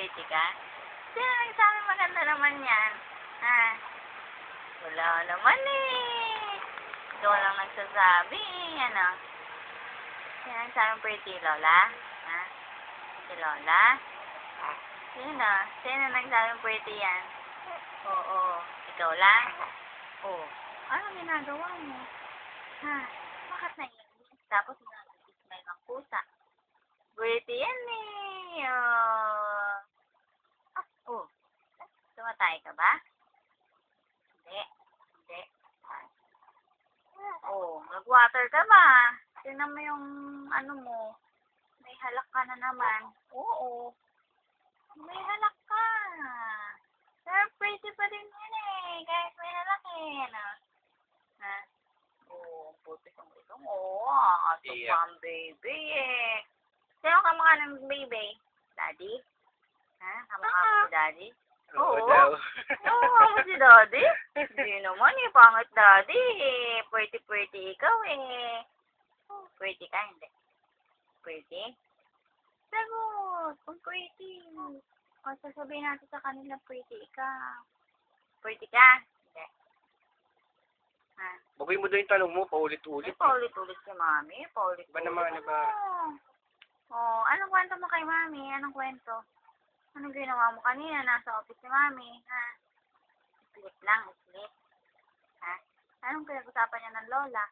pretty ka? Sino nagsabi maganda naman yan? Ha? Wala naman eh. Ikaw lang nagsasabi eh. Ano? Sino nagsabi pretty, Lola? Ha? Si Lola? Sino? Sino nagsabi pretty yan? Oo. Ikaw lang? Oo. Ano ginagawa mo? Ha? Bakit naiinis? Tapos nag-smile ng pusa. Pretty yan eh. Oh. Oh. Tumatay ka ba? Hindi. Hindi. Oh, nag-water ka ba? Tingnan mo yung ano mo. May halak ka na naman. Oo. May halak ka. Pero pretty pa din yan eh. Kahit may halak eh. Ano? Ha? Oo, putis ang itong. Oo, aso pa ang baby eh. Sino kamukha ng baby? Daddy? Ha? Kamukha mo si Daddy? Oo Oo. daw. Kamukha mo si Daddy? Hindi naman eh. Pangit Daddy eh. Pretty ikaw eh. Pretty ka? Hindi. Pretty? Sagot! Kung pretty. O, sasabihin natin sa kanila, pretty ka. Pretty ka? Hindi. Ha? Bagay mo daw yung tanong mo, paulit-ulit. Paulit-ulit si Mami. Paulit-ulit. Ba naman, ano ba? Oh, anong kwento mo kay Mami? Anong kwento? Anong ginawa mo kanina? Nasa office si Mami. Ha? Split lang, split. Ha? Anong pinag-usapan niya ng Lola?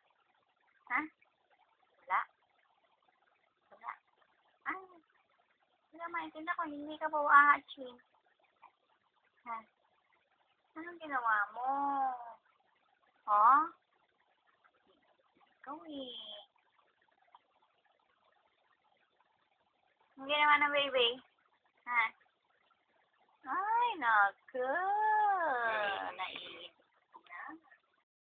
Ha? Wala? Wala? Ay, wala maintindihan ko. Hindi ka pa ahatching. Ha? Anong ginawa mo? Oh? Ikaw eh. Ang ginawa ng baby? Ha? Ay, naku.